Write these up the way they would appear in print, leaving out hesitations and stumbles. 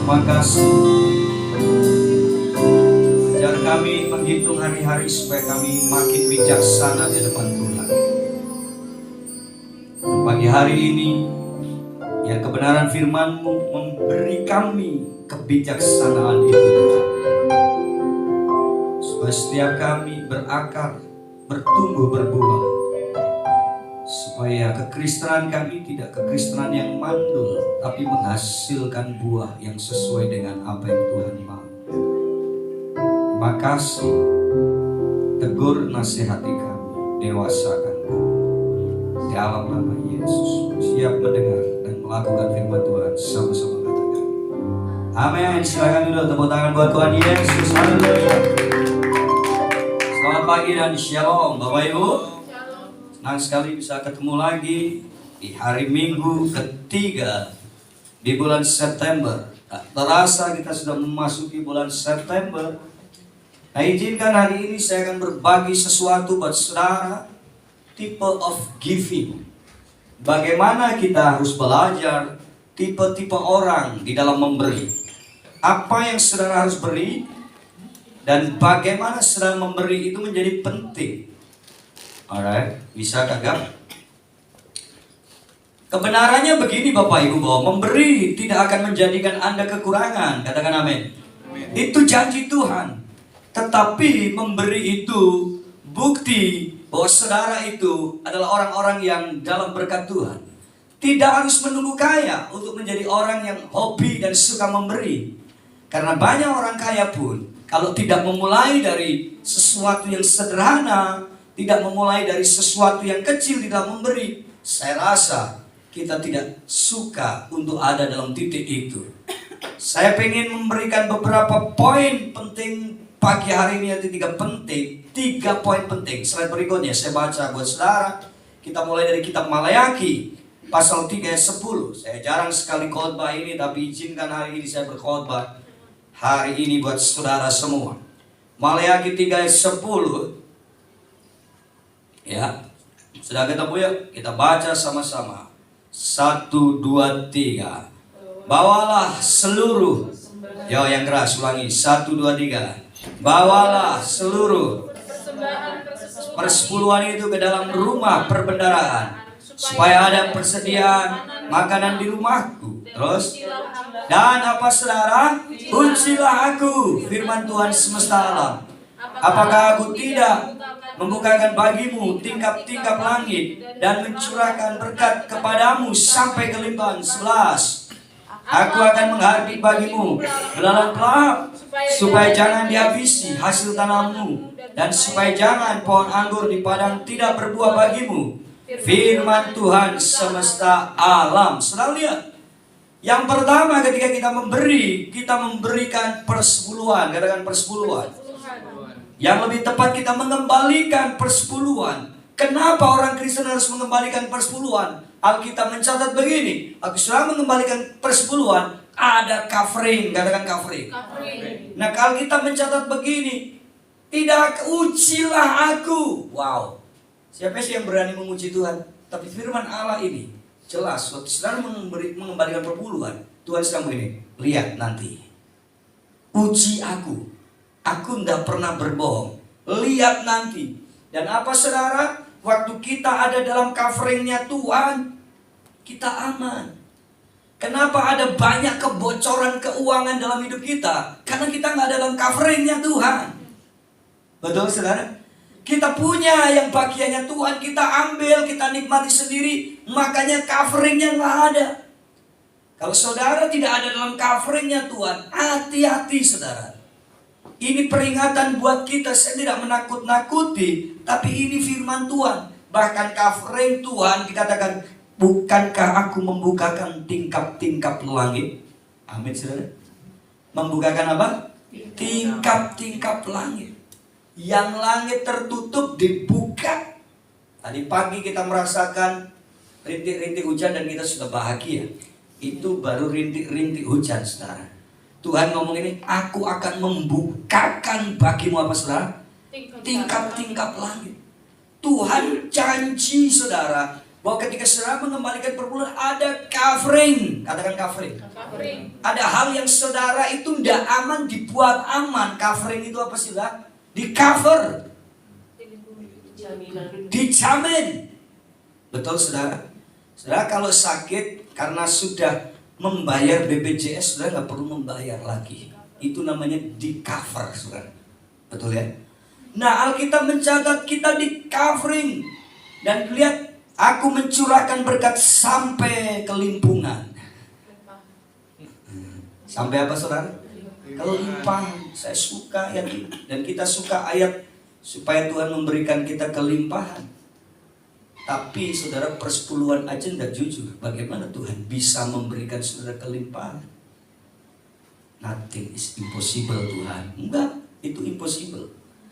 Terima kasih. Ajar kami menghitung hari-hari supaya kami makin bijaksana di depan Tuhan. Pagi hari ini, ya kebenaran firman-Mu memberi kami kebijaksanaan itu Tuhan. Supaya setiap kami berakar, bertumbuh, berbuah. Supaya kekristenan kami tidak kekristenan yang mandul, tapi menghasilkan buah yang sesuai dengan apa yang Tuhan mau. Terima kasih. Tegur, nasihati kami, dewasakan kami. Dalam nama Yesus, siap mendengar dan melakukan firman Tuhan. Sama-sama katakan amin. Silakan dulu tepuk tangan buat Tuhan Yesus. Haleluya. Selamat pagi dan shalom Bapak Ibu. Senang sekali bisa ketemu lagi di hari Minggu ketiga di bulan September. Tak terasa kita sudah memasuki bulan September. Nah, izinkan hari ini saya akan berbagi sesuatu buat saudara, tipe of giving. Bagaimana kita harus belajar tipe-tipe orang di dalam memberi. Apa yang saudara harus beri dan bagaimana saudara memberi itu menjadi penting. Alright, bisa kagak? Kebenarannya begini Bapak Ibu, bahwa memberi tidak akan menjadikan Anda kekurangan. Katakan amin. Itu janji Tuhan. Tetapi memberi itu bukti bahwa saudara itu adalah orang-orang yang dalam berkat Tuhan. Tidak harus menunggu kaya untuk menjadi orang yang hobi dan suka memberi. Karena banyak orang kaya pun kalau tidak memulai dari sesuatu yang sederhana, tidak memulai dari sesuatu yang kecil di dalam memberi, saya rasa kita tidak suka untuk ada dalam titik itu. Saya ingin memberikan beberapa poin penting pagi hari ini, yaitu tiga poin penting. Slide berikutnya saya baca buat saudara. Kita mulai dari kitab Maleakhi pasal 3 ayat 10. Saya jarang sekali khotbah ini, tapi izinkan hari ini saya berkhotbah hari ini buat saudara semua. Maleakhi 3 ayat 10. Ya, sudah ketemu ya? Kita baca sama-sama. 1, 2, 3. Bawalah seluruh. Yo, yang keras ulangi. 1, 2, 3. Bawalah seluruh persepuluhan itu ke dalam rumah perbendaharaan, supaya ada persediaan makanan di rumahku. Terus, dan apa saudara? Ujilah aku, firman Tuhan semesta alam. Apakah aku tidak membukakan bagimu tingkap-tingkap langit dan mencurahkan berkat kepadamu sampai kelimpahan? 11. Aku akan menghardik bagimu belalang pelahap, supaya jangan dihabisi hasil tanammu, dan supaya jangan pohon anggur di padang tidak berbuah bagimu. Firman Tuhan semesta alam. Saudara lihat, yang pertama ketika kita memberi, kita memberikan persepuluhan. Katakan persepuluhan. Yang lebih tepat kita mengembalikan persepuluhan. Kenapa orang Kristen harus mengembalikan persepuluhan? Alkitab mencatat begini, aku sudah mengembalikan persepuluhan, ada covering. Katakan covering. Nah, kalau kita mencatat begini, tidak ujilah aku. Wow, siapa sih yang berani menguji Tuhan? Tapi firman Allah ini jelas, waktu saudara mengembalikan persepuluhan, Tuhan sedang begini, lihat nanti, uji aku tidak pernah berbohong. Lihat nanti. Dan apa saudara? Waktu kita ada dalam coveringnya Tuhan, kita aman. Kenapa ada banyak kebocoran keuangan dalam hidup kita? Karena kita nggak ada dalam coveringnya Tuhan. Betul saudara? Kita punya yang bagiannya Tuhan, kita ambil, kita nikmati sendiri. Makanya coveringnya nggak ada. Kalau saudara tidak ada dalam coveringnya Tuhan, hati-hati saudara. Ini peringatan buat kita. Saya tidak menakut-nakuti, tapi ini firman Tuhan. Bahkan covering Tuhan dikatakan, bukankah aku membukakan tingkap-tingkap langit? Amin saudara. Membukakan apa? Tingkap-tingkap langit. Yang langit tertutup dibuka. Tadi pagi kita merasakan rintik-rintik hujan dan kita sudah bahagia. Itu baru rintik-rintik hujan saudara. Tuhan ngomong ini, aku akan membukakan bagimu apa saudara? Tingkap-tingkap langit. Tuhan janji saudara bahwa ketika saudara mengembalikan perpuluhan ada covering. Katakan covering. Ada hal yang saudara itu tidak aman dibuat aman. Covering itu apa sih lah? Di cover, dijamin. Betul saudara? Saudara kalau sakit karena sudah membayar BPJS, saudara nggak perlu membayar lagi. Itu namanya di cover, saudara. Betul ya? Nah, Alkitab mencatat kita di covering. Dan lihat, aku mencurahkan berkat sampai kelimpungan. Sampai apa saudara? Kelimpahan. Saya suka ayat ini. Dan kita suka ayat supaya Tuhan memberikan kita kelimpahan. Tapi saudara persepuluhan aja tidak jujur. Bagaimana Tuhan bisa memberikan saudara kelimpahan? Nothing is impossible Tuhan. Enggak, itu impossible.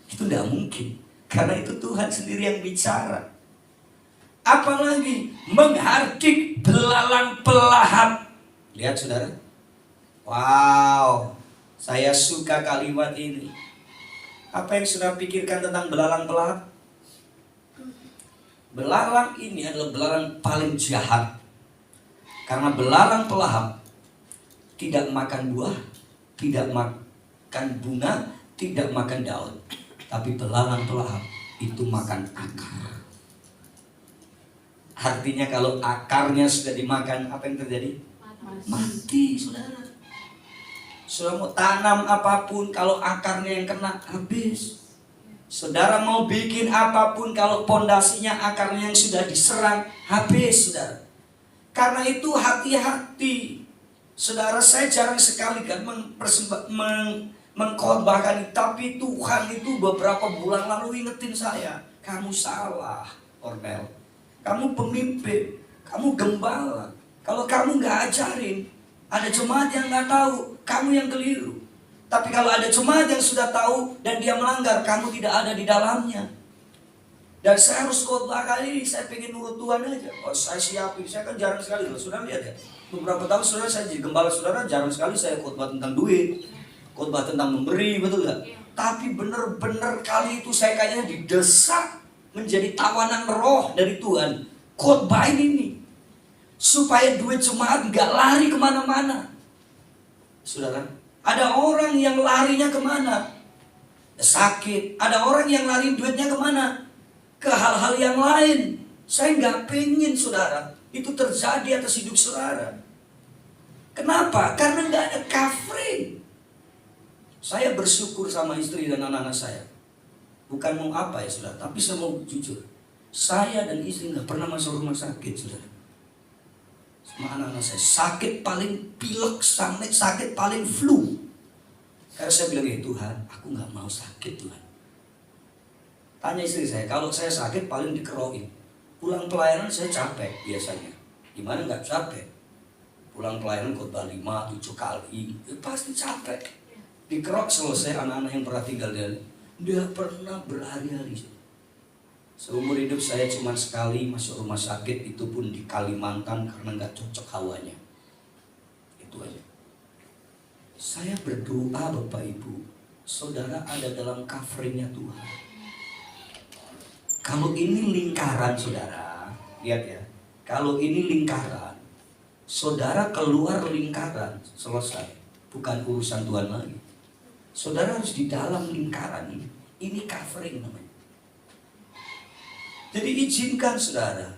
Itu tidak mungkin. Karena itu Tuhan sendiri yang bicara. Apalagi menghardik belalang pelahap. Lihat saudara. Wow, saya suka kalimat ini. Apa yang saudara pikirkan tentang belalang pelahap? Belalang ini adalah belalang paling jahat. Karena belalang pelahap tidak makan buah, tidak makan bunga, tidak makan daun. Tapi belalang pelahap itu makan akar. Artinya kalau akarnya sudah dimakan, apa yang terjadi? Mati, saudara. Saudara mau tanam apapun, kalau akarnya yang kena, habis. Saudara mau bikin apapun, kalau pondasinya akarnya yang sudah diserang, habis, saudara. Karena itu hati-hati. Saudara, saya jarang sekali kan mengkhotbahkan, tapi Tuhan itu beberapa bulan lalu ingetin saya, kamu salah, Ornel. Kamu pemimpin, kamu gembala. Kalau kamu nggak ajarin, ada jemaat yang nggak tahu, kamu yang keliru. Tapi kalau ada jemaat yang sudah tahu dan dia melanggar, kamu tidak ada di dalamnya. Dan saya harus khotbah kali ini, saya pengen nurut Tuhan aja. Oh, saya siapin, saya kan jarang sekali loh, sudah lihat ya. Beberapa tahun saudara saya jadi gembala saudara, jarang sekali saya khotbah tentang duit, khotbah tentang memberi, betul nggak? Tapi benar-benar kali itu saya kayaknya didesak menjadi tawanan roh dari Tuhan. Khotbahin ini supaya duit jemaat nggak lari kemana-mana. Saudara, ada orang yang larinya kemana? Sakit. Ada orang yang lari duitnya kemana? Ke hal-hal yang lain. Saya nggak pengen saudara itu terjadi atas hidup saudara. Kenapa? Karena nggak ada covering. Saya bersyukur sama istri dan anak-anak saya. Bukan mau apa ya saudara, tapi saya mau jujur. Saya dan istri nggak pernah masuk rumah sakit saudara. Sama anak-anak saya sakit paling pilek, sakit paling flu. Karena saya bilang ya Tuhan, aku nggak mau sakit Tuhan. Tanya istri saya, kalau saya sakit paling dikerokin. Pulang pelayanan saya capek biasanya. Gimana nggak capek? Pulang pelayanan khotbah 5-7 kali, pasti capek. Dikerok selesai, anak-anak yang pernah tinggal di dia pernah berhari-hari. Seumur hidup saya cuma sekali masuk rumah sakit, itu pun di Kalimantan karena nggak cocok hawanya. Itu aja. Saya berdoa Bapak Ibu, saudara ada dalam coveringnya Tuhan. Kalau ini lingkaran saudara, lihat ya. Kalau ini lingkaran, saudara keluar lingkaran, selesai. Bukan urusan Tuhan lagi. Saudara harus di dalam lingkaran ini. Ini covering namanya. Jadi izinkan saudara,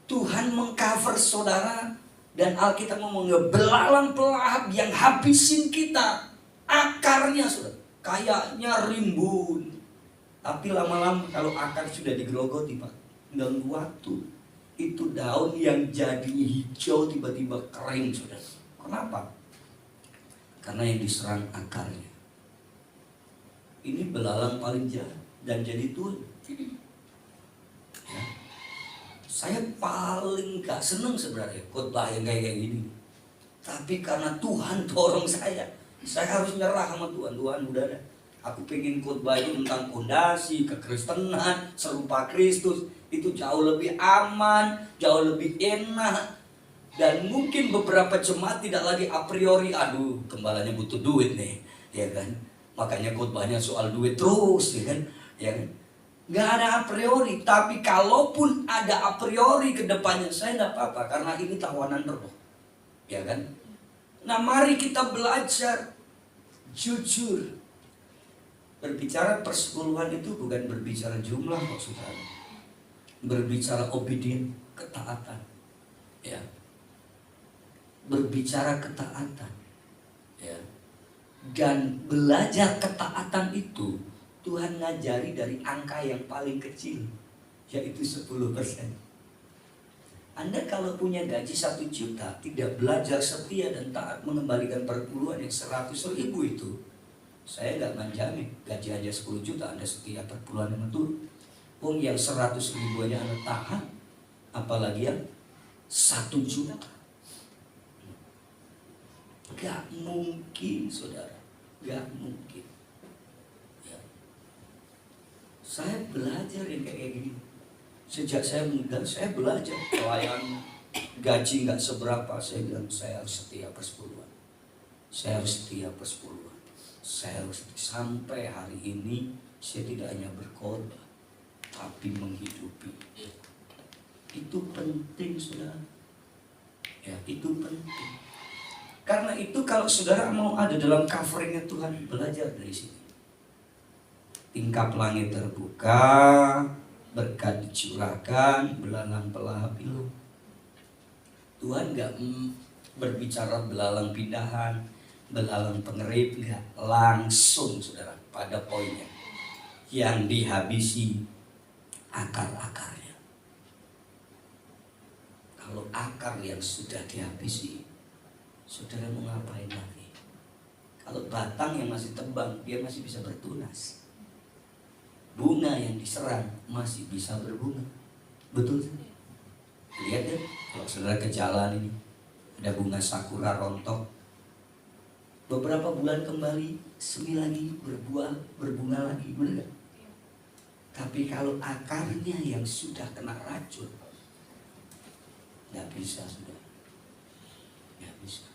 Tuhan mengcover saudara. Dan Alkitab ngomong belalang pelahap yang habisin kita. Akarnya saudara, kayaknya rimbun. Tapi lama-lama kalau akar sudah digerogoti Pak, dalam waktu itu daun yang jadi hijau tiba-tiba kering saudara. Kenapa? Karena yang diserang akarnya. Ini belalang paling jahat dan jadi Tuhan. Ya. Saya paling gak seneng sebenarnya khotbah yang kayak gini. Tapi karena Tuhan dorong saya harus nyerah sama Tuhan. Tuhan udah ada. Aku pengen khotbah itu tentang fondasi, kekristenan, serupa Kristus. Itu jauh lebih aman, jauh lebih enak. Dan mungkin beberapa jemaat tidak lagi a priori, aduh gembalanya butuh duit nih, ya kan? Makanya khotbahnya soal duit terus, ya kan? Ya kan? Nggak ada a priori. Tapi kalaupun ada a priori ke depannya, saya nggak apa-apa karena ini tawanan roh. Ya kan? Nah, mari kita belajar jujur. Berbicara persepuluhan itu bukan berbicara jumlah kok, saudara. Berbicara obedient, ketaatan. Ya. Berbicara ketaatan. Ya. Dan belajar ketaatan itu Tuhan ngajari dari angka yang paling kecil, yaitu 10%. Anda kalau punya gaji 1 juta, tidak belajar setia dan taat mengembalikan perpuluhan yang 100.000 itu, saya nggak menjamin gaji aja 10 juta Anda setia perpuluhan yang turun. Wong yang 100.000 aja Anda tahan, apalagi yang 1 juta. Gak mungkin, saudara. Gak mungkin. Ya. Saya belajar yang kayak gini. Sejak saya muda, saya belajar pelayan gaji nggak seberapa. Saya bilang saya harus setia persepuluhan. Saya harus setia persepuluhan. Saya harus sampai hari ini saya tidak hanya berkorban, tapi menghidupi. Itu penting, saudara. Ya, itu penting. Karena itu kalau saudara mau ada dalam coveringnya Tuhan, belajar dari sini. Tingkap langit terbuka, berkat dicurahkan, belalang pelabil. Tuhan gak berbicara belalang pindahan, belalang pengerip, enggak. Langsung, saudara, pada poinnya. Yang dihabisi akar-akarnya. Kalau akar yang sudah dihabisi, saudara mau ngapain lagi? Kalau batang yang masih tebang, dia masih bisa bertunas. Bunga yang diserang masih bisa berbunga. Betul? Lihat ya, kalau saudara ke jalan ini, ada bunga sakura rontok. Beberapa bulan kembali, semi lagi berbuah, berbunga lagi, benar gak? Tapi kalau akarnya yang sudah kena racun, nggak bisa, sudah. Nggak bisa.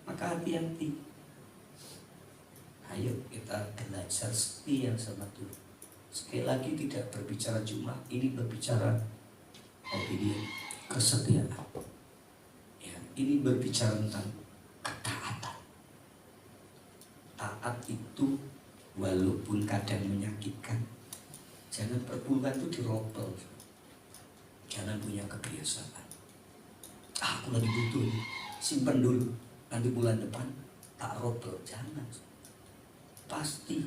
Maka hati-hati. Ayo kita belajar setia sama Tuhan. Sekali lagi tidak berbicara jumlah, ini berbicara obedience, kesetiaan. Ya, ini berbicara tentang ketaatan. Taat itu walaupun kadang menyakitkan, jangan perpuluhan itu diropel. Jangan punya kebiasaan. Aku lagi butuh, simpan dulu. Nanti bulan depan tak robel, jangan. Pasti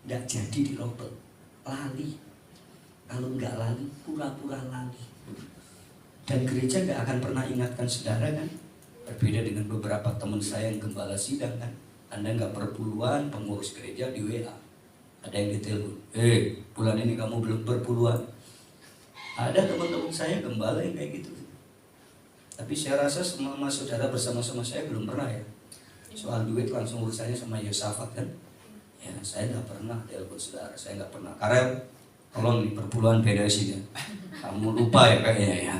tidak jadi dirobel, lali. Kalau nggak lali, pura-pura lali. Dan gereja nggak akan pernah ingatkan saudara kan. Berbeda dengan beberapa teman saya yang gembala sidang kan. Anda nggak perpuluhan, pengurus gereja di WA. Ada yang ditelepon, bulan ini kamu belum perpuluhan. Ada teman-teman saya gembala yang kayak gitu. Tapi saya rasa semua saudara bersama-sama saya belum pernah ya. Soal duit langsung urusannya sama Yosafat kan. Ya, saya nggak pernah telepon saudara, saya nggak pernah. Karel, tolong nih perpuluhan beda sih ya. Kamu lupa ya kayaknya ya.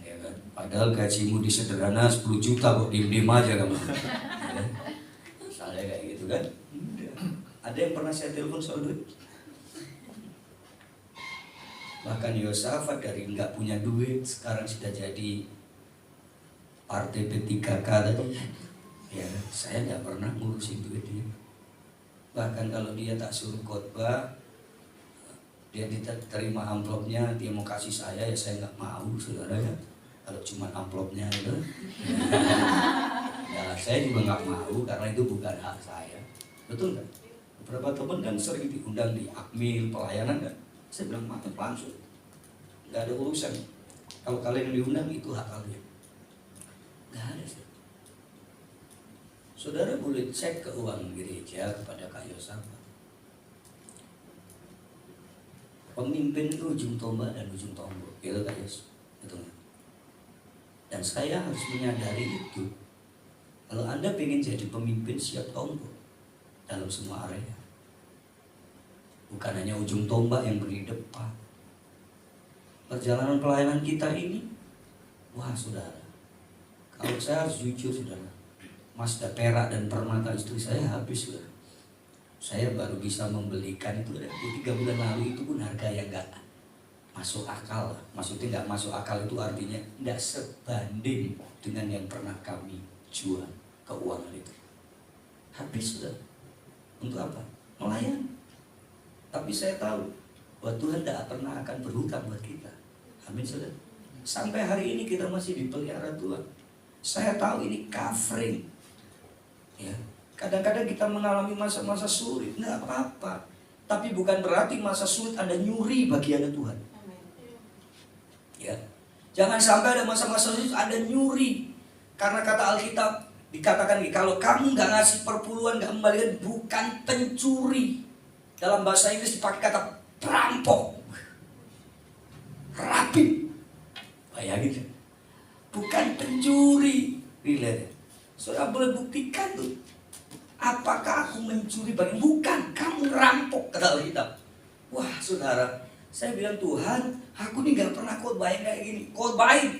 Ya kan? Padahal gajimu di sederhana 10 juta kok, diem-diem aja kamu. Ya. Misalnya kayak gitu kan. Ada yang pernah saya telepon soal duit? Bahkan Yosafat dari nggak punya duit sekarang sudah jadi partai P3K tadi. Ya, saya nggak pernah ngurusin duit dia. Bahkan kalau dia tak suruh khotbah, dia diterima amplopnya, dia mau kasih saya, ya saya nggak mau, saudara ya. Kalau cuma amplopnya itu, ya saya juga nggak mau karena itu bukan hak saya. Betul kan? Beberapa teman kan sering diundang di akmil pelayanan kan. Saya bilang mantap langsung, nggak ada urusan. Kalau kalian diundang itu hak kalian. Nggak ada sih. Saudara boleh cek keuangan gereja kepada Kak Yosafat. Pemimpin itu ujung tombak dan ujung tombol, gitu Kak Yos. Betul. Dan saya harus menyadari itu. Kalau Anda ingin jadi pemimpin, siap tombol dalam semua area. Bukan hanya ujung tombak yang beri depan. Perjalanan pelayanan kita ini, wah saudara, kalau saya harus jujur saudara, Mazda perak dan permata istri saya habis sudah. Saya baru bisa membelikan itu 3 bulan lalu, itu pun harga yang nggak masuk akal. Maksudnya nggak masuk akal itu artinya nggak sebanding dengan yang pernah kami jual keuangan itu. Habis sudah. Untuk apa? Melayani. Tapi saya tahu bahwa Tuhan tidak pernah akan berhutang buat kita. Amin saudara. Sampai hari ini kita masih dipelihara Tuhan. Saya tahu ini covering. Ya, kadang-kadang kita mengalami masa-masa sulit, nggak apa-apa. Tapi bukan berarti masa sulit Anda nyuri bagiannya Tuhan. Ya, jangan sampai ada masa-masa sulit Anda nyuri. Karena kata Alkitab dikatakan kalau kamu nggak ngasih perpuluhan, nggak kembalikan, bukan pencuri. Dalam bahasa Inggris dipakai kata perampok, rapi. Bayangin, bukan pencuri. Lihat, saudara boleh buktikan tuh. Apakah aku mencuri bagian? Bukan, kamu rampok, kata Alkitab. Wah saudara, saya bilang Tuhan, aku ini nggak pernah khotbahin kayak gini. Khotbahin,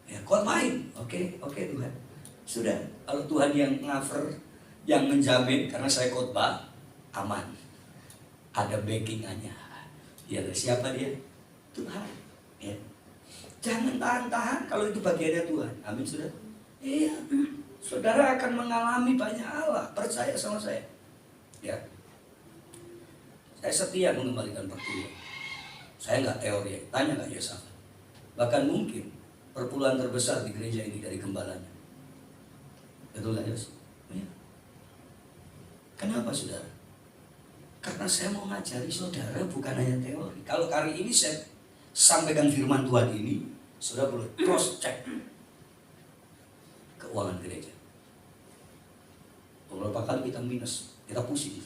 ya khotbahin. Oke Tuhan. Sudah, kalau Tuhan yang cover, yang menjamin, karena saya khotbah aman, ada backingannya. Ya, siapa dia? Tuhan. Ya. Jangan tahan-tahan kalau itu bagiannya Tuhan. Amin saudara. Iya, saudara akan mengalami banyak Allah. Percaya sama saya. Ya, saya setia mengembalikan perpuluhan. Saya nggak teori, tanya nggak Yesaya. Bahkan mungkin perpuluhan terbesar di gereja ini dari gembalanya. Betul nggak Yos? Ya. Kenapa saudara? Karena saya mau ngajari saudara bukan hanya teori. Kalau hari ini saya sampaikan firman Tuhan ini, saudara boleh cross check keuangan gereja. Beberapa kali kita minus, kita pusing.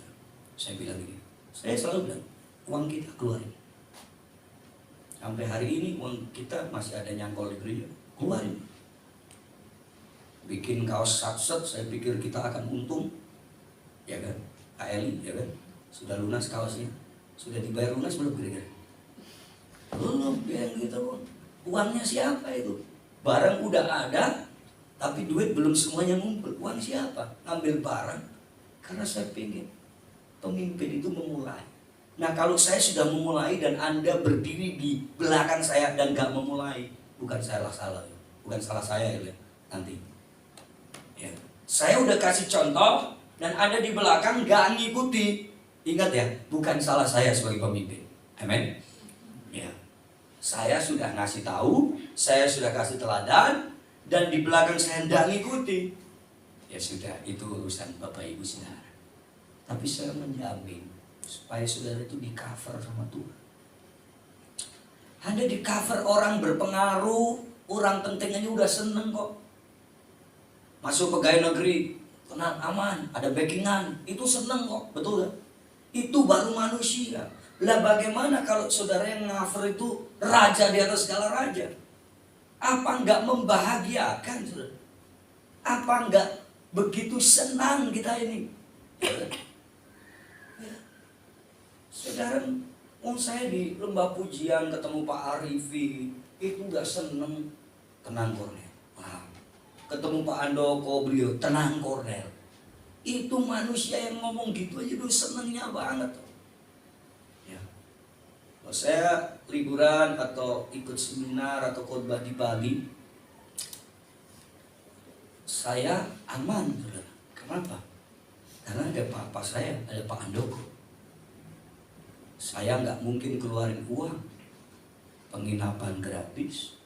Saya bilang gini, saya selalu bilang, uang kita keluarin. Sampai hari ini uang kita masih ada nyangkol di gereja, keluarin. Bikin kaos satset, saya pikir kita akan untung, ya kan? KLI, ya kan? Sudah lunas kaosnya, sudah dibayar lunas belum kira-kira? Belum, yang gitu. Uangnya siapa itu? Barang udah ada, tapi duit belum semuanya ngumpul. Uang siapa? Ngambil barang. Karena saya pengen pemimpin itu memulai. Nah kalau saya sudah memulai dan Anda berdiri di belakang saya dan gak memulai, bukan salah bukan salah saya ya nanti. Ya. Saya udah kasih contoh dan Anda di belakang gak ngikuti. Ingat ya, bukan salah saya sebagai pemimpin. Amin. Ya. Saya sudah ngasih tahu, saya sudah kasih teladan, dan di belakang saya tidak ngikuti. Ya sudah, itu urusan Bapak Ibu saudara. Tapi saya menjamin supaya saudara itu di cover sama Tuhan. Anda di cover orang berpengaruh, orang penting aja udah seneng kok. Masuk pegawai negeri, tenang, aman, ada backingan, itu seneng kok, betul kan? Itu baru manusia. Lah bagaimana kalau saudara yang cover itu raja di atas segala raja? Apa enggak membahagiakan saudara? Apa enggak begitu senang kita ini? Ya. Saudara, saya di lembah pujian ketemu Pak Arifi, itu udah seneng, tenang Kornel. Wow. Ketemu Pak Andoko, beliau tenang Kornel. Itu manusia yang ngomong gitu aja udah senengnya banget. Ya. Kalau saya liburan atau ikut seminar atau khotbah di Bali, saya aman, saudara. Kenapa? Karena ada papa saya, ada Pak Andoko. Saya nggak mungkin keluarin uang. Penginapan gratis,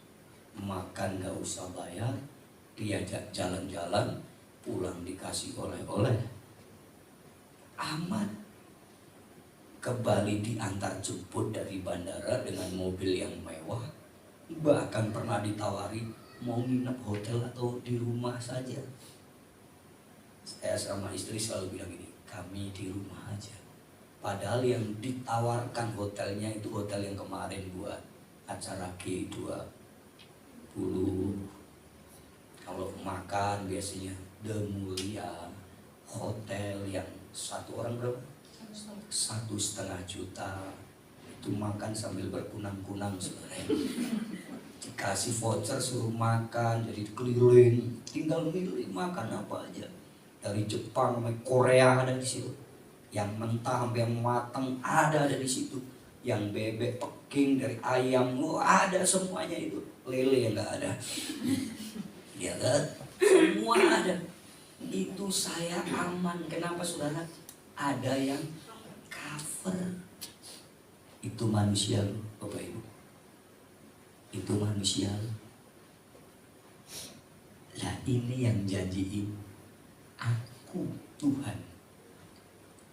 makan nggak usah bayar, diajak jalan-jalan, pulang dikasih oleh-oleh. Aman. Ke Bali diantar jemput dari bandara dengan mobil yang mewah. Bahkan pernah ditawari mau nginep hotel atau di rumah saja. Saya sama istri selalu bilang gini, kami di rumah aja. Padahal yang ditawarkan hotelnya itu hotel yang kemarin buat acara G20. Kalau makan biasanya The Mulia, hotel yang satu orang berapa? 1,5 juta. Itu makan sambil berkunang-kunang sebenarnya. Dikasih voucher suruh makan, jadi keliling, tinggal milih makan apa aja. Dari Jepang sampai Korea ada di situ. Yang mentah sampai yang matang ada di situ. Yang bebek, peking, dari ayam, ada semuanya itu. Lele yang nggak ada. Ya kan? Semua ada. Itu saya aman. Kenapa saudara? Ada yang cover. Itu manusia loh, Bapak Ibu. Itu manusia loh. Nah ini yang janjiin. Aku Tuhan.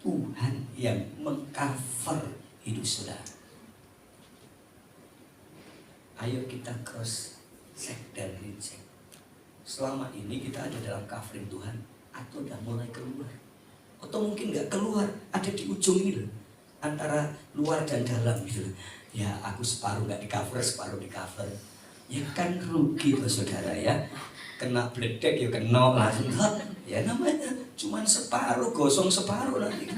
Tuhan yang mengcover hidup saudara. Ayo kita cross check dan recheck. Selama ini kita ada dalam covering Tuhan atau udah mulai keluar? Atau mungkin gak keluar, ada di ujung ini loh, antara luar dan dalam gitu. Ya aku separuh gak di cover, separuh di cover. Ya kan rugi tuh saudara ya. Kena bledek ya kena langsung. Ya namanya cuman separuh, gosong separuh nanti.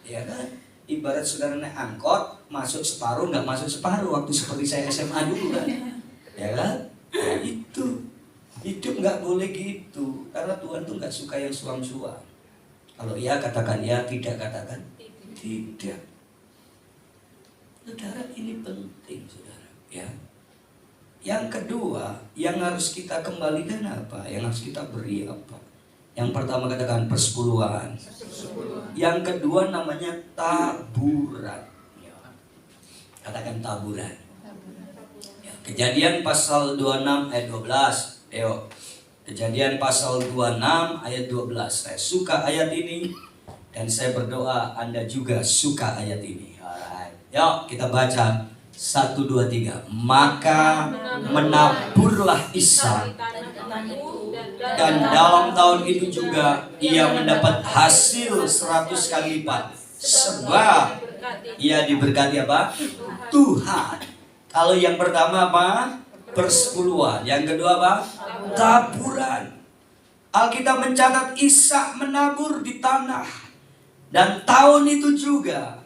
Ya kan? Ibarat saudara naik angkot, masuk separuh, nggak masuk separuh. Waktu seperti saya SMA dulu kan. Ya kan? Ya itu. Hidup nggak boleh gitu. Karena Tuhan tuh nggak suka yang suam-suam. Kalau iya katakan ya, tidak katakan tidak. Saudara ini penting saudara. Ya. Yang kedua, yang harus kita kembalikan apa? Yang harus kita beri apa? Yang pertama katakan persepuluhan. Yang kedua namanya taburan. Katakan taburan. Ya, Kejadian pasal 26 ayat 12. Kejadian pasal 26 ayat 12. Saya suka ayat ini dan saya berdoa Anda juga suka ayat ini. Alright. Yuk kita baca. 1, 2, 3. Maka menaburlah Ishak, dan dalam tahun itu juga ia mendapat hasil 100 kali lipat. Sebab ia diberkati apa? Tuhan. Kalau yang pertama apa? Persepuluhan. Yang kedua apa? Taburan. Alkitab mencatat Ishak menabur di tanah. Dan tahun itu juga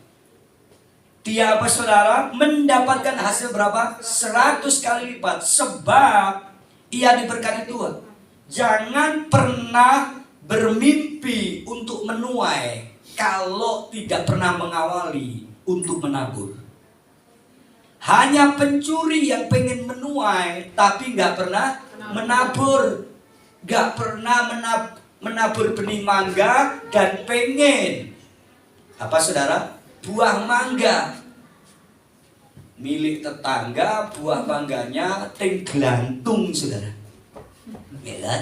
dia apa saudara? Mendapatkan hasil berapa? 100 kali lipat. Sebab ia diberkati Tuhan. Jangan pernah bermimpi untuk menuai kalau tidak pernah mengawali untuk menabur. Hanya pencuri yang pengen menuai tapi nggak pernah menabur. Nggak pernah menabur benih mangga dan pengen apa saudara? Buah mangga milik tetangga, buah mangganya tenggelantung saudara. Ya kan?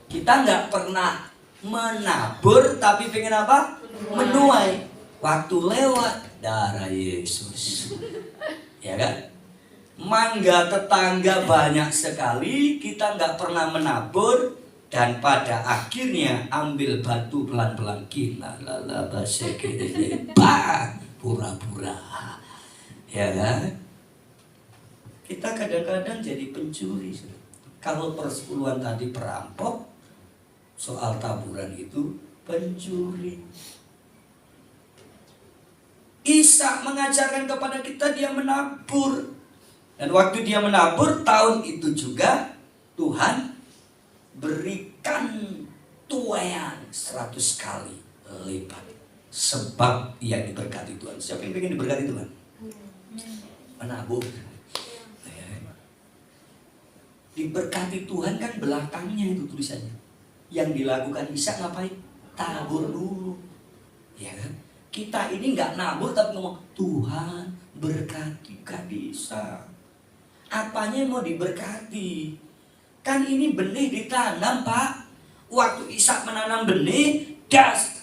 Kita nggak pernah menabur tapi pengen apa? Menuai. Waktu lewat darah Yesus. Ya kan? Mangga tetangga banyak sekali, kita nggak pernah menabur. Dan pada akhirnya ambil batu pelan-pelan kita pura-pura. Ya kan? Kita kadang-kadang jadi pencuri. Kalau persepuluhan tadi perampok, soal taburan itu pencuri. Ishak mengajarkan kepada kita dia menabur. Dan waktu dia menabur tahun itu juga Tuhan berikan tuaian 100 kali lipat. Sebab ia diberkati Tuhan. Siapa yang ingin diberkati Tuhan? Menabur. Diberkati Tuhan kan belakangnya itu tulisannya. Yang dilakukan Ishak ngapain? Tabur dulu. Ya kan? Kita ini nggak nabur tapi ngomong Tuhan berkati, gak bisa. Apanya mau diberkati? Kan ini benih ditanam Pak. Waktu Ishak menanam benih,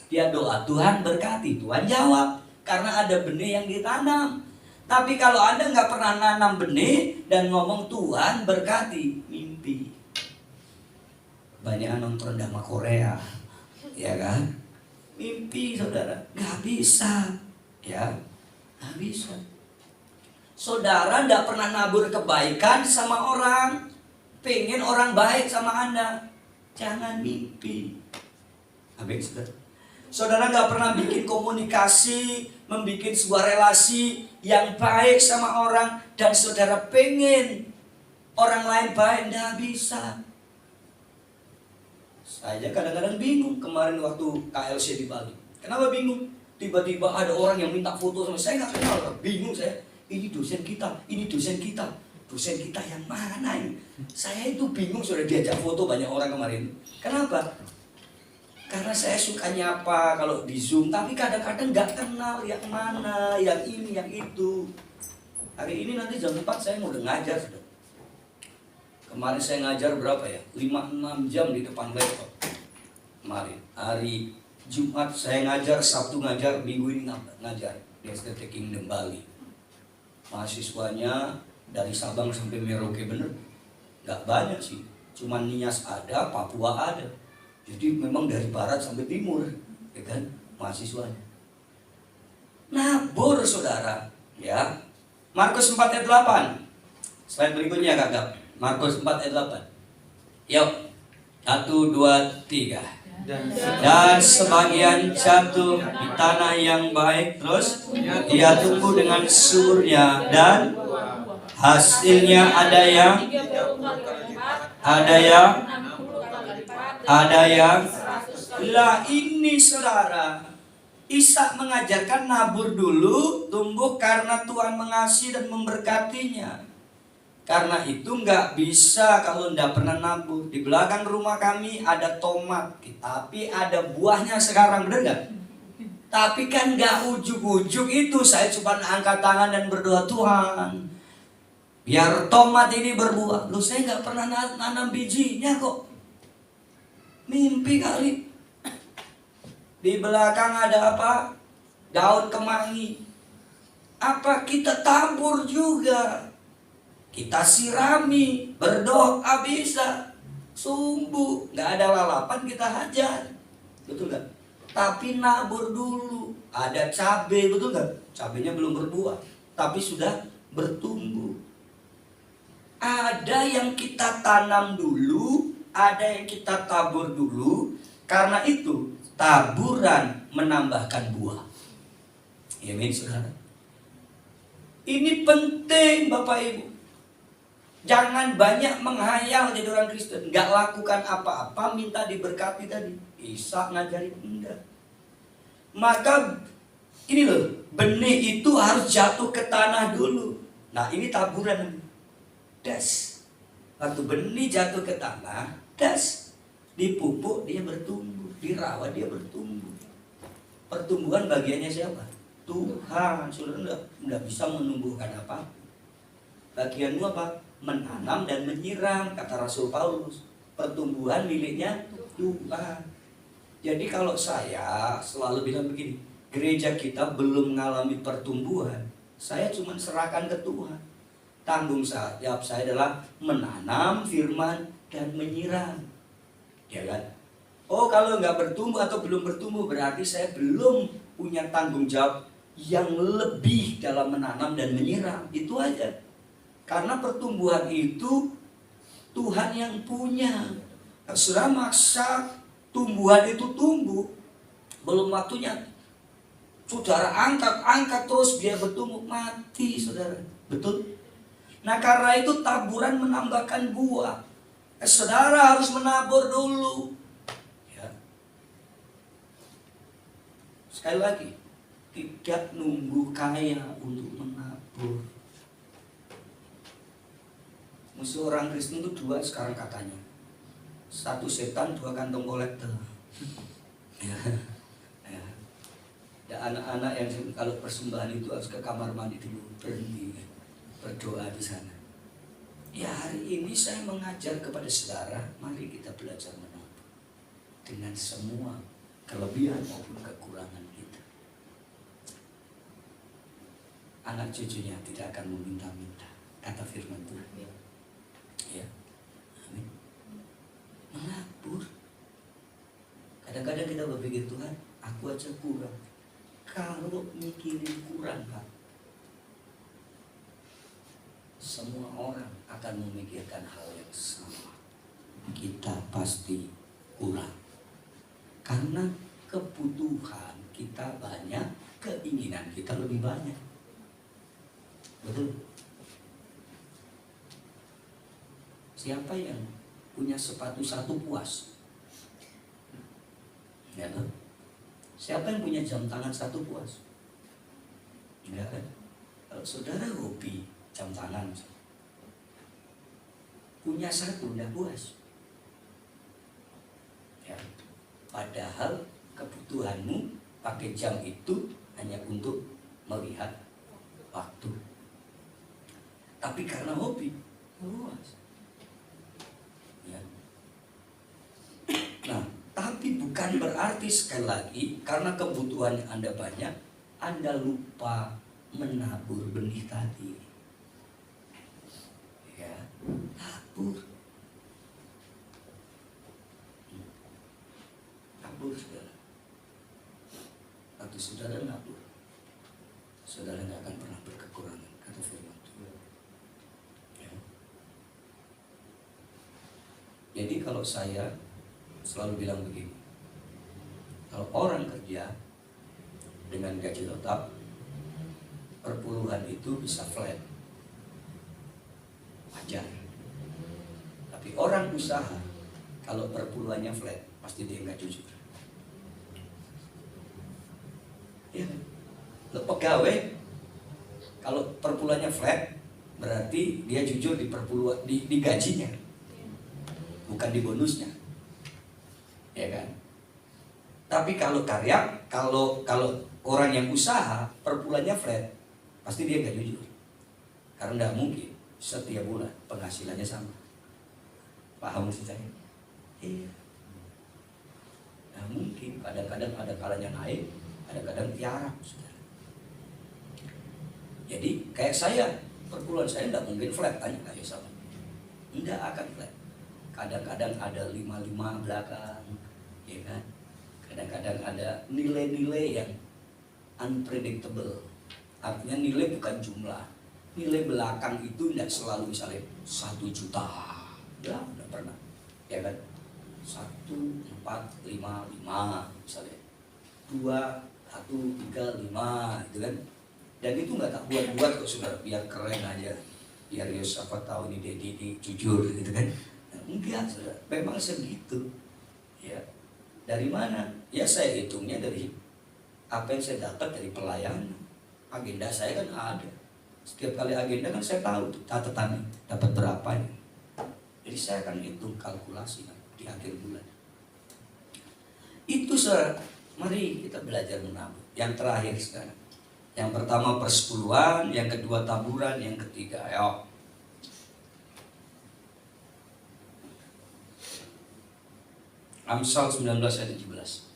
dia doa Tuhan berkati. Tuhan jawab karena ada benih yang ditanam. Tapi kalau Anda nggak pernah nanam benih dan ngomong Tuhan berkati, mimpi. Banyak nonton drama Korea, ya kan? Mimpi saudara, nggak bisa, ya, nggak bisa. Saudara nggak pernah nabur kebaikan sama orang. Pengen orang baik sama Anda, jangan mimpi. Amin saudara. Saudara nggak pernah bikin komunikasi, membuat sebuah relasi yang baik sama orang, dan saudara pengen orang lain baik, nggak bisa. Saya kadang-kadang bingung kemarin waktu KLC di Bali. Kenapa bingung? Tiba-tiba ada orang yang minta foto sama saya, nggak kenal. Bingung saya. Ini dosen kita, ini dosen kita. Dosen kita yang mana ini? Saya itu bingung sudah diajak foto banyak orang kemarin. Kenapa? Karena saya suka nyapa kalau di Zoom, tapi kadang-kadang nggak kenal yang mana, yang ini, yang itu. Hari ini nanti jam 4 saya mau ngajar sudah. Kemarin saya ngajar berapa ya? 5-6 jam di depan laptop. Kemarin hari Jumat saya ngajar, Sabtu ngajar, Minggu ini ngajar di STT Kingdom Bali. Mahasiswanya dari Sabang sampai Merauke, bener nggak banyak sih, cuman Nias ada, Papua ada. Jadi memang dari barat sampai timur, ya kan, mahasiswanya. Nabur saudara, ya. Markus 4 ayat 8. Slide berikutnya kakak. Markus 4 ayat 8. Yuk. 1, 2, 3. Dan sebagian jatuh di tanah yang baik, terus dia tumbuh dengan suburnya, dan hasilnya ada yang lah ini saudara. Ishak mengajarkan nabur dulu, tumbuh karena Tuhan mengasihi dan memberkatinya. Karena itu nggak bisa kalau nggak pernah nabur. Di belakang rumah kami ada tomat, tapi ada buahnya sekarang, bener nggak? Tapi kan nggak ujuk-ujuk itu saya cuma angkat tangan dan berdoa, Tuhan biar tomat ini berbuah. Loh, saya nggak pernah nanam bijinya kok. Mimpi kali. Di belakang ada apa? Daun kemangi. Apa kita tabur juga? Kita sirami, berdoa bisa. Sumbu, nggak ada lalapan kita hajar. Betul nggak? Tapi nabur dulu. Ada cabai, betul nggak? Cabainya belum berbuah, tapi sudah bertumbuh. Ada yang kita tanam dulu, ada yang kita tabur dulu. Karena itu taburan menambahkan buah. Amin, saudara. Ini penting Bapak Ibu. Jangan banyak menghayal jadi orang Kristen. Gak lakukan apa-apa, minta diberkati tadi. Ishak ngajarin enggak. Maka ini loh, benih itu harus jatuh ke tanah dulu. Nah ini taburan. Das. Waktu benih jatuh ke tanah, das. Dipupuk dia bertumbuh, dirawat dia bertumbuh. Pertumbuhan bagiannya siapa? Tuhan. Saudara enggak bisa menumbuhkan apa. Bagianmu apa? Menanam dan menyiram, kata Rasul Paulus. Pertumbuhan miliknya Tuhan. Jadi kalau saya selalu bilang begini, gereja kita belum mengalami pertumbuhan, saya cuma serahkan ke Tuhan. Tanggung jawab saya adalah menanam firman dan menyiram. Ya kan? Oh, kalau nggak bertumbuh atau belum bertumbuh, berarti saya belum punya tanggung jawab yang lebih dalam menanam dan menyiram. Itu aja. Karena pertumbuhan itu Tuhan yang punya. Sudah maksa tumbuhan itu tumbuh, belum waktunya. Saudara angkat terus biar bertumbuh, mati saudara. Betul? Nah karena itu taburan menambahkan buah. Saudara harus menabur dulu. Ya. Sekali lagi, tidak nunggu kaya untuk menabur. Musuh orang Kristen itu dua sekarang katanya. Satu setan, dua kantong kolektor. Ya. Ya. Ada anak-anak yang kalau persembahan itu harus ke kamar mandi dulu, berhenti berdoa di sana. Ya hari ini saya mengajar kepada saudara, mari kita belajar menabur dengan semua kelebihan maupun kekurangan kita. Anak cucunya tidak akan meminta-minta, kata firman Tuhan. Ya, amin. Menabur. Kadang-kadang kita berpikir, Tuhan, aku aja kurang. Kalau mikirin kurang, Pak, semua orang akan memikirkan hal yang sama. Kita pasti kurang. Karena kebutuhan kita banyak, keinginan kita lebih banyak. Betul? Siapa yang punya sepatu satu puas? Ya, toh? Siapa yang punya jam tangan satu puas? Enggak kan? Kalau saudara hobi jam tangan, punya satu udah puas. Ya. Padahal kebutuhanmu pakai jam itu hanya untuk melihat waktu. Tapi karena hobi, puas. Ya. Nah, tapi bukan berarti sekali lagi karena kebutuhan yang Anda banyak, Anda lupa menabur benih tadi. Ya, tabur. Tabur, saudara. Waktu saudara nabur, saudara nggak akan pernah berkekurangan, kata firman Tuhan. Ya. Jadi kalau saya selalu bilang begini, kalau orang kerja dengan gaji tetap, perpuluhan itu bisa flat, wajar. Tapi orang usaha, kalau perpuluhannya flat, pasti dia nggak jujur. Ya, lo pegawai, kalau perpuluhannya flat, berarti dia jujur di perpuluhan, di gajinya, bukan di bonusnya, ya kan? Tapi kalau karya, kalau orang yang usaha, perpuluhannya flat, pasti dia nggak jujur, karena nggak mungkin setiap bulan penghasilannya sama. Paham maksud saya? Iya. Nggak mungkin. Kadang-kadang ada kalanya naik, kadang-kadang tiarap. Jadi kayak saya, perpuluhan saya nggak mungkin flat, tanya kayak sama. Nggak akan flat. Kadang-kadang ada 55 belakang, ya kan? Kadang-kadang ada nilai-nilai yang unpredictable. Artinya nilai bukan jumlah. Nilai belakang itu tidak selalu misalnya 1 juta. Ya, tidak pernah. Ya kan? 1, 4, 5, 5 misalnya. 2, 1, 3, 5 itu kan. Dan itu nggak tak buat-buat kok saudara, biar keren aja. Biar ya siapa tahu ini Dedi jujur gitu kan. Nah, enggak saudara, memang segitu. Ya. Dari mana? Ya saya hitungnya dari apa yang saya dapat dari pelayanan. Agenda saya kan ada. Setiap kali agenda kan saya tahu catatannya dapat berapa ya. Jadi saya akan hitung kalkulasi di akhir bulan. Itu saudara, mari kita belajar menabur. Yang terakhir sekarang. Yang pertama persepuluhan, yang kedua taburan, yang ketiga ayo. Amsal 19 ayat 17.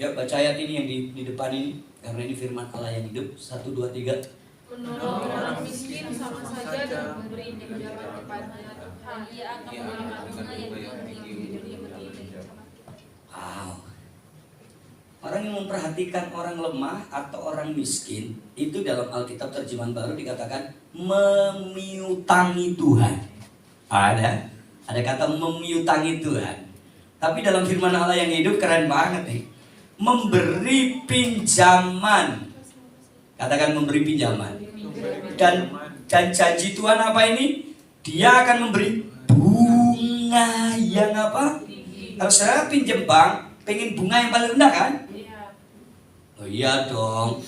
Ya, baca ayat ini yang di depan ini, karena ini firman Allah yang hidup. 1, 2, 3. Menolong orang miskin sama saja dan memberi pejabat kepada Tuhan. Ia akan menerima bunga yang tinggi. Wow. Orang yang memperhatikan orang lemah atau orang miskin, itu dalam Alkitab terjemahan baru dikatakan memiutangi Tuhan. Ada kata memiutangi Tuhan. Tapi dalam firman Allah yang hidup keren banget nih. Memberi pinjaman. Katakan memberi pinjaman. Dan janji Tuhan apa ini? Dia akan memberi bunga yang apa? Kalau saya pinjam bank, pengen bunga yang paling rendah kan? Oh iya dong.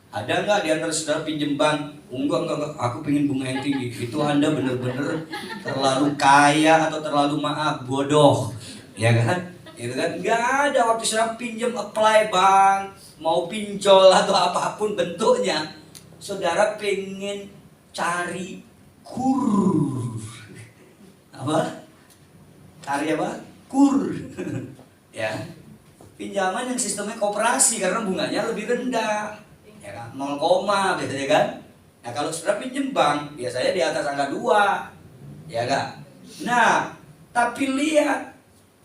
Ada nggak di antara saudara pinjam bank? Enggak, aku pengen bunga yang tinggi. Itu Anda bener-bener terlalu kaya atau terlalu bodoh. Ya kan? Itu kan nggak ada. Waktu saudara pinjam apply bank, mau pinjol atau apapun bentuknya, saudara pengen cari kur. Apa? Cari apa? Kur. Ya. Pinjaman yang sistemnya koperasi karena bunganya lebih rendah. Ya kan? 0, biasanya kan? Nah, kalau saudara pinjam bank, biasanya di atas angka 2. Ya kan? Nah, tapi lihat,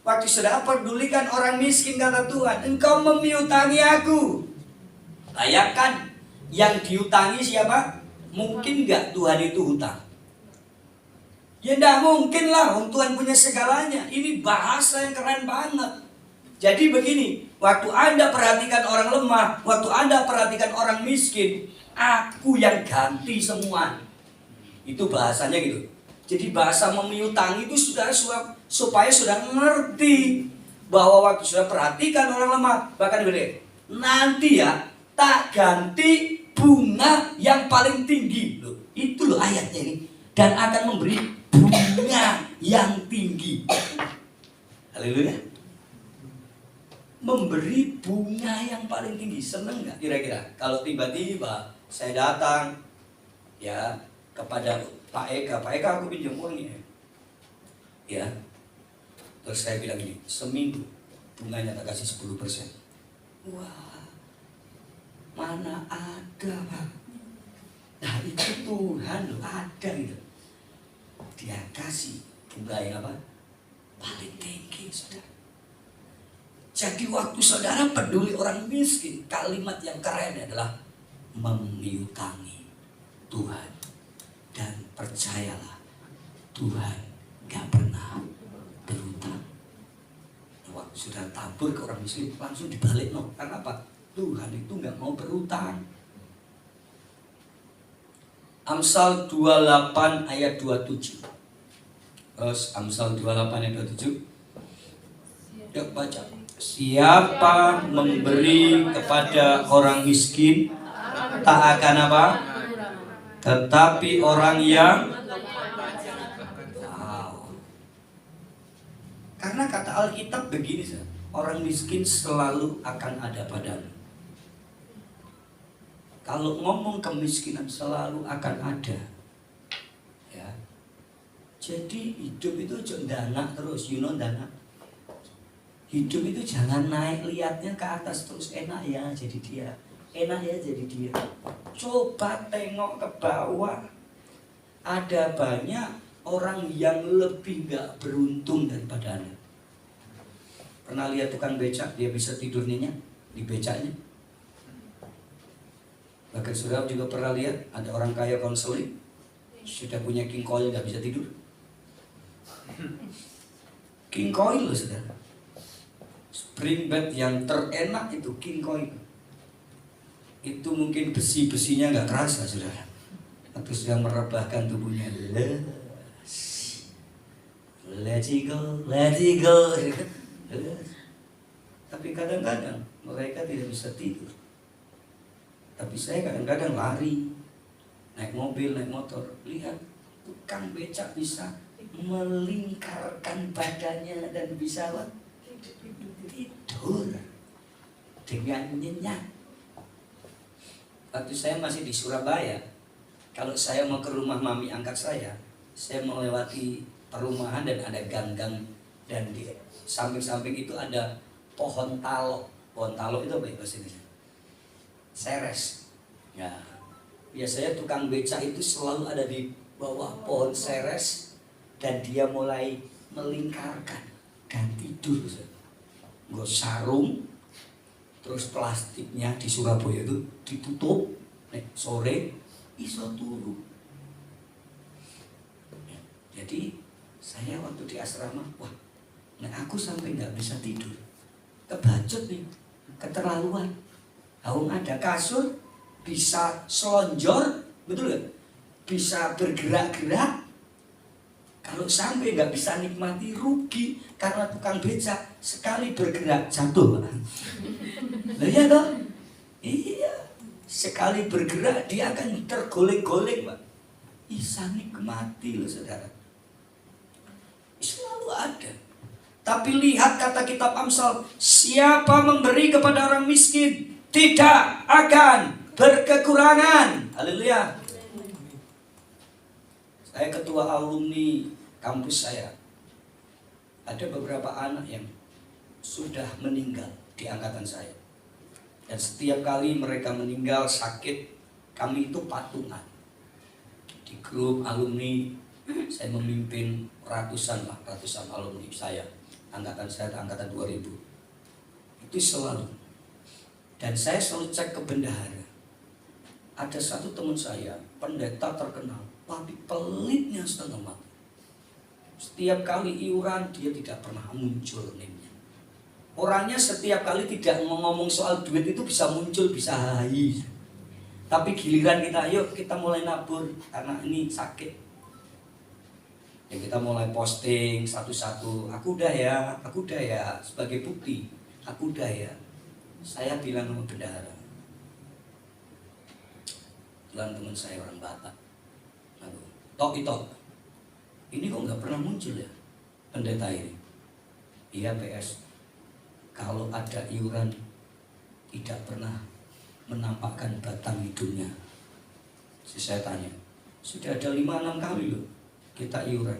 waktu saudara pedulikan orang miskin, kata Tuhan, engkau memiutangi aku. Bayangkan, yang diutangi siapa? Mungkin nggak Tuhan itu hutang? Ya enggak mungkin lah, Tuhan punya segalanya. Ini bahasa yang keren banget. Jadi begini, waktu Anda perhatikan orang lemah, waktu Anda perhatikan orang miskin, aku yang ganti semua. Itu bahasanya gitu. Jadi bahasa memiutangi itu supaya sudah ngerti bahwa waktu sudah perhatikan orang lemah, bahkan begini, nanti ya tak ganti bunga yang paling tinggi loh. Itu loh ayatnya ini. Dan akan memberi bunga yang tinggi. Haleluya. Memberi bunga yang paling tinggi. Seneng nggak kira-kira? Kalau tiba-tiba saya datang ya kepada Pak Eka aku pinjam uangnya. Ya. Terus saya bilang ini, seminggu bunganya tak kasih 10%. Wah, mana ada Pak? Nah itu Tuhan loh, ada gitu. Dia kasih bunga yang apa? Paling tinggi, saudara. Jadi waktu saudara peduli orang miskin, kalimat yang keren adalah memiutangi Tuhan. Dan percayalah, Tuhan gak pernah berutang. Waktu sudah tabur ke orang miskin, langsung dibalik no. Karena apa? Tuhan itu gak mau berutang. Amsal 28 ayat 27. Terus Amsal 28 ayat 27. Yuk baca. Siapa memberi kepada orang miskin tak akan apa? Tetapi orang yang karena kata Alkitab begini, orang miskin selalu akan ada padamu. Kalau ngomong kemiskinan selalu akan ada. Ya. Jadi hidup itu jangan dana terus, dana. Hidup itu jangan naik lihatnya ke atas terus, enak ya jadi dia. Enak ya jadi dia. Coba tengok ke bawah. Ada banyak orang yang lebih gak beruntung daripada Anda. Pernah lihat tukang becak, dia bisa tidur nyenyak di becaknya? Bahkan saudara juga pernah lihat ada orang kaya konseling, sudah punya king coil gak bisa tidur. King coil loh saudara. Spring bed yang terenak itu king coil. Itu mungkin besi-besinya gak kerasa saudara. Atau sedang merebahkan tubuhnya. Let it go, let it go. Tapi kadang-kadang mereka tidak bisa tidur. Tapi saya kadang-kadang lari, naik mobil, naik motor. Lihat tukang becak bisa melingkarkan badannya dan bisa tidur dengan nyenyak. Waktu saya masih di Surabaya, kalau saya mau ke rumah mami angkat saya melewati perumahan dan ada gang-gang, dan di samping-samping itu ada pohon talok. Pohon talok itu apa ya bahasa Indonesia? Seres. Ya, biasanya tukang becak itu selalu ada di bawah pohon seres dan dia mulai melingkarkan dan tidur. Nggak sarung, terus plastiknya di Surabaya itu ditutup. Sore iso turu. Jadi saya waktu di asrama, wah, aku sampai nggak bisa tidur, kebacut nih, keterlaluan. Haung ada kasur, bisa selonjor, betul gak? Bisa bergerak-gerak. Kalau sampai nggak bisa nikmati, rugi. Karena tukang becak sekali bergerak jatuh. Lah iya toh? Iya. Sekali bergerak dia akan tergoleng-goleng, Pak. Bisa nikmati loh saudara. Selalu ada. Tapi lihat kata kitab Amsal, siapa memberi kepada orang miskin tidak akan berkekurangan. Haleluya. Saya ketua alumni kampus saya. Ada beberapa anak yang sudah meninggal di angkatan saya. Dan setiap kali mereka meninggal sakit, kami itu patungan. Di grup alumni, saya memimpin ratusan alumni saya. Angkatan saya, angkatan 2000. Itu selalu. Dan saya selalu cek ke bendahara. Ada satu teman saya, pendeta terkenal, tapi pelitnya setengah mati. Setiap kali iuran dia tidak pernah muncul nimnya. Orangnya setiap kali tidak ngomong soal duit itu bisa muncul, bisa hai. Tapi giliran kita, yuk kita mulai nabur karena ini sakit. Ya kita mulai posting satu-satu, aku udah ya, sebagai bukti, aku udah ya. Saya bilang sama bendahara, teman saya orang Batak, tok, ini kok nggak pernah muncul ya pendeta ini? Iya PS, kalau ada iuran tidak pernah menampakkan batang hidungnya. Saya tanya, sudah ada 5-6 kali loh kita iuran.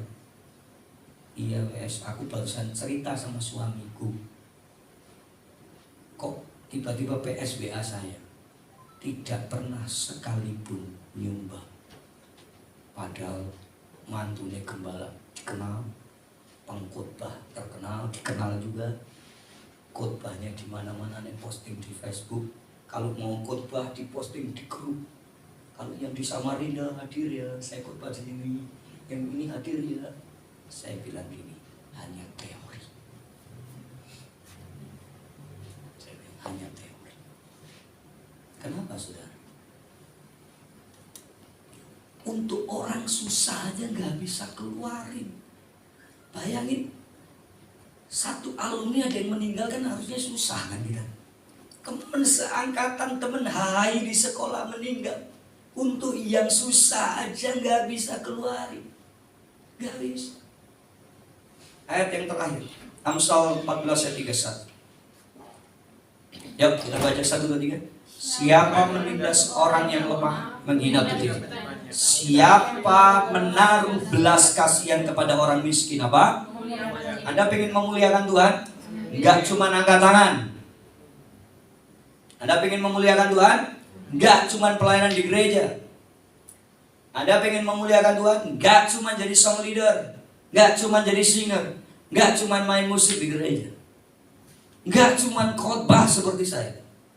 Iya PS, aku barusan cerita sama suamiku, kok tiba-tiba PS WA saya, tidak pernah sekalipun nyumbang. Padahal mantunya gembala dikenal, pengkhotbah terkenal, dikenal juga, khotbahnya di mana-mana nih, posting di Facebook. Kalau mau khotbah diposting di grup. Kalau yang di Samarinda hadir ya, saya khotbah di sini, yang ini hadir ya. Saya bilang gini, hanya teori. Saya bilang hanya teori. Kenapa saudara? Untuk orang susah aja nggak bisa keluarin. Bayangin, satu alumni ada yang meninggal kan harusnya susah kan kita. Temen seangkatan, temen hai di sekolah meninggal. Untuk yang susah aja nggak bisa keluarin. Nggak bisa. Ayat yang terakhir, Amsal 14 ayat 31. Yuk kita baca 1, 2, 3. Siapa menindas orang yang lemah, menghina berdiri. Siapa menaruh belas kasihan kepada orang miskin, apa? Anda pengen memuliakan Tuhan? Enggak cuma angkat tangan. Anda pengen memuliakan Tuhan? Enggak cuma pelayanan di gereja. Anda pengen memuliakan Tuhan? Enggak cuma jadi song leader, enggak cuma jadi singer, enggak cuma main musik di gereja, enggak cuma khotbah seperti saya.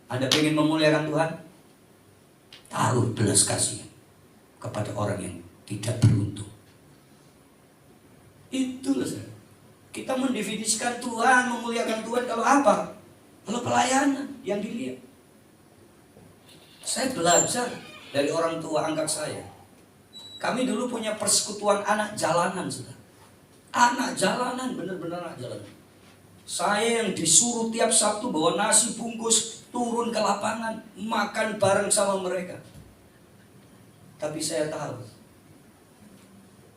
Anda pengen memuliakan Tuhan? Taruh belas kasihan kepada orang yang tidak beruntung. Itulah saya. Kita mendefinisikan Tuhan, memuliakan Tuhan kalau apa? Kalau pelayanan yang dilihat. Saya belajar dari orang tua angkat saya. Kami dulu punya persekutuan anak jalanan, saudara. Anak jalanan, benar-benar anak jalanan. Saya yang disuruh tiap Sabtu bawa nasi bungkus, turun ke lapangan, makan bareng sama mereka. Tapi saya tahu,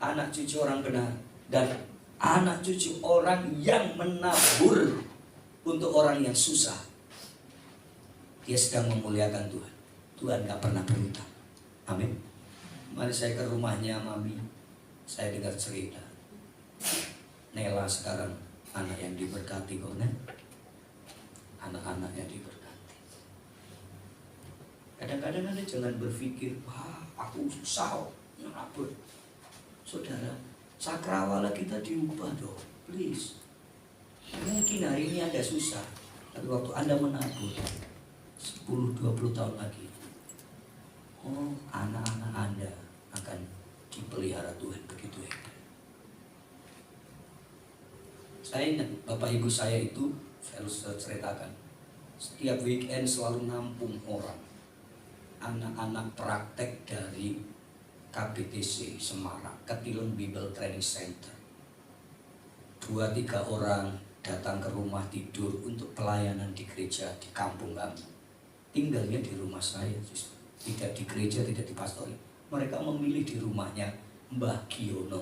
anak cucu orang benar dan anak cucu orang yang menabur untuk orang yang susah, dia sedang memuliakan Tuhan. Tuhan gak pernah berhutang. Amin. Mari saya ke rumahnya Mami. Saya dengar cerita. Nela sekarang anak yang diberkati kok, Nen. Anak-anak yang diberkati. Kadang-kadang Anda jangan berpikir, wah aku susah menabur. Saudara, cakrawala kita diubah dong, please. Mungkin hari ini Anda susah, tapi waktu Anda menabur 10-20 tahun lagi, oh anak-anak Anda akan dipelihara Tuhan begitu hebat. Saya ingat bapak ibu saya itu, saya harus ceritakan, setiap weekend selalu nampung orang, anak-anak praktek dari KBTC Semarang, Ketilun Bible Training Center. 2-3 orang datang ke rumah tidur untuk pelayanan di gereja di kampung kami. Tinggalnya di rumah saya, tidak di gereja, tidak di pastori. Mereka memilih di rumahnya Mbah Giono.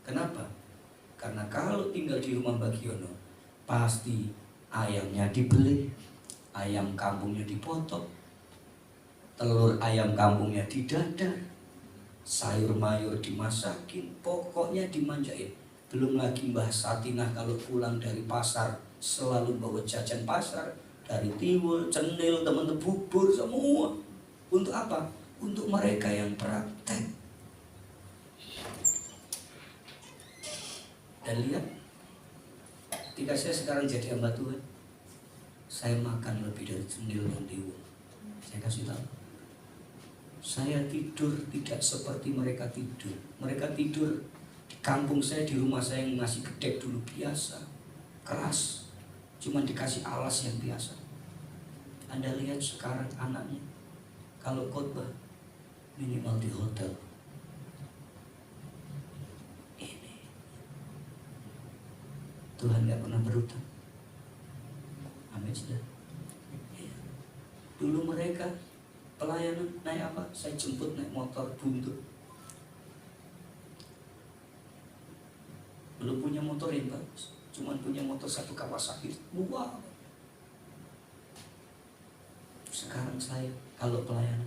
Kenapa? Karena kalau tinggal di rumah Mbah Giono, pasti ayamnya dibeli, ayam kampungnya dipotong, telur ayam kampungnya didadar, sayur mayur dimasakin, pokoknya dimanjain. Belum lagi Mbah Satinah kalau pulang dari pasar selalu bawa jajan pasar, dari tiwul, cenil, teman-teman bubur semua. Untuk apa? Untuk mereka yang praktek. Dan lihat, ketika saya sekarang jadi hamba Tuhan, saya makan lebih dari cenil dan tiwul. Saya kasih tahu, saya tidur tidak seperti mereka tidur. Mereka tidur di kampung saya, di rumah saya yang masih gede dulu biasa, keras, cuma dikasih alas yang biasa. Anda lihat sekarang anaknya, kalau khotbah minimal di hotel. Ini Tuhan nggak pernah berhutang. Amin sudah. Ya. Dulu mereka pelayanan naik apa? Saya jemput naik motor buntut. Belum punya motor yang bagus, cuman punya motor satu Kawasaki. Wow. Sekarang saya kalau pelayanan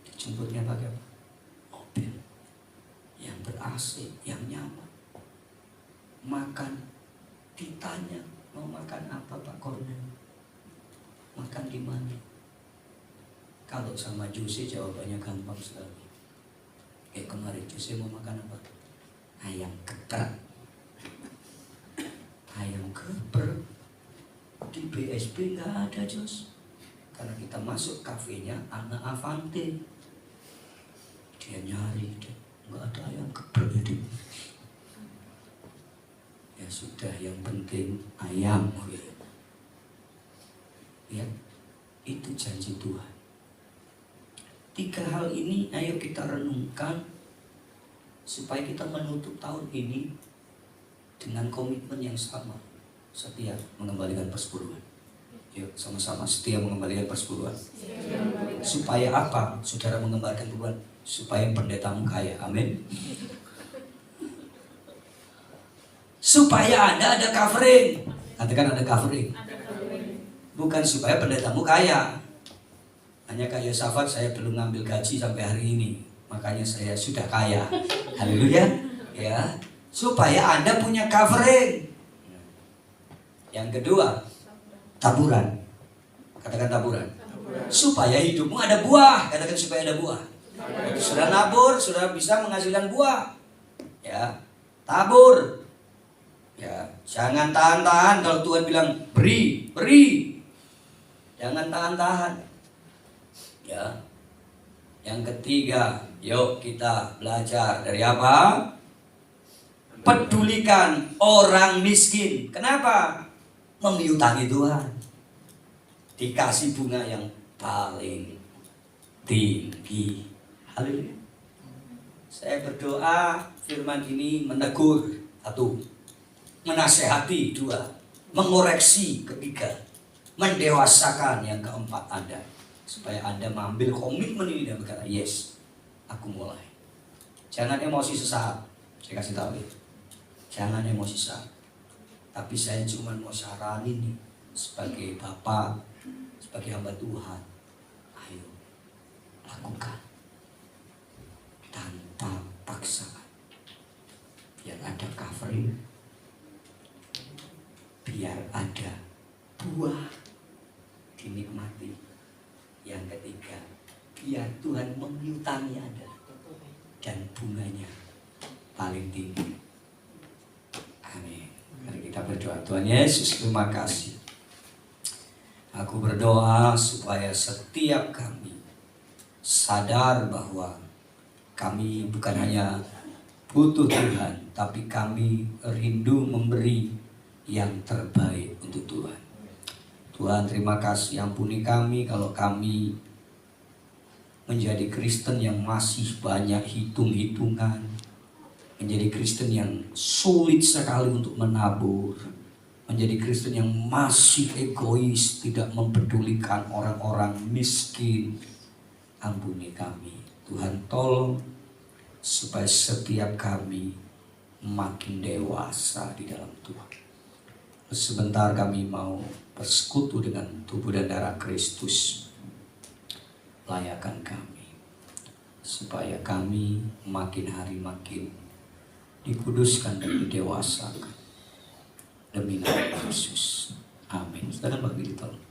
dijemputnya pakai apa? Mobil yang ber-AC, yang nyaman. Makan ditanya mau makan apa Pak Kornel? Makan di mana? Kalau sama Jose jawabannya gampang sekali. Kayak kemarin Jose mau makan apa? Ayam geprek. Ayam geprek di BSB nggak ada Jos. Karena kita masuk kafenya Ana Avante. Dia nyari, nggak ada ayam geprek itu. Ya sudah, yang penting ayam. Ya, itu janji Tuhan. 3 hal ini ayo kita renungkan supaya kita menutup tahun ini dengan komitmen yang sama, setia mengembalikan persepuluhan. Yuk sama-sama setia mengembalikan persepuluhan. Supaya apa? Saudara mengembalikan persepuluhan? Supaya pendetamu kaya. Amin. Supaya Anda ada covering. Katakan ada covering. Bukan supaya pendetamu kaya. Hanya kayak Yosafat, saya belum ngambil gaji sampai hari ini, makanya saya sudah kaya. Haleluya. Ya, supaya Anda punya covering. Yang kedua, taburan. Katakan taburan. Supaya hidupmu ada buah. Katakan supaya ada buah. Sudah nabur, sudah bisa menghasilkan buah. Ya, tabur. Ya, jangan tahan-tahan kalau Tuhan bilang beri, beri. Jangan tahan-tahan. Ya. Yang ketiga, yuk kita belajar dari apa? Pedulikan orang miskin. Kenapa? Memiutangi Tuhan. Dikasih bunga yang paling tinggi. Haleluya. Saya berdoa firman ini menegur. 1. Menasehati. 2. Mengoreksi. 3. Mendewasakan. Yang keempat Anda. Supaya Anda mengambil komitmen ini dan berkata, yes, aku mulai. Jangan emosi sesaat. Saya kasih tahu ya. Jangan emosi sesaat. Tapi saya cuma mau saranin nih, sebagai Bapak, sebagai hamba Tuhan. Ayo, lakukan. Tanpa paksaan. Biar ada covering. Biar ada buah dinikmati. Yang ketiga, biar Tuhan memiutangi Anda dan bunganya paling tinggi. Amin. Mari kita berdoa. Tuhan Yesus, terima kasih. Aku berdoa supaya setiap kami sadar bahwa kami bukan hanya butuh Tuhan, tapi kami rindu memberi yang terbaik untuk Tuhan. Tuhan, terima kasih, ampuni kami kalau kami menjadi Kristen yang masih banyak hitung-hitungan, menjadi Kristen yang sulit sekali untuk menabur, menjadi Kristen yang masih egois, tidak mempedulikan orang-orang miskin. Ampuni kami, Tuhan, tolong supaya setiap kami makin dewasa di dalam Tuhan. Sebentar kami mau bersekutu dengan tubuh dan darah Kristus. Layakan kami supaya kami makin hari makin dikuduskan dan didewasakan demi nama Yesus. Amin. Silakan bagi ditolong.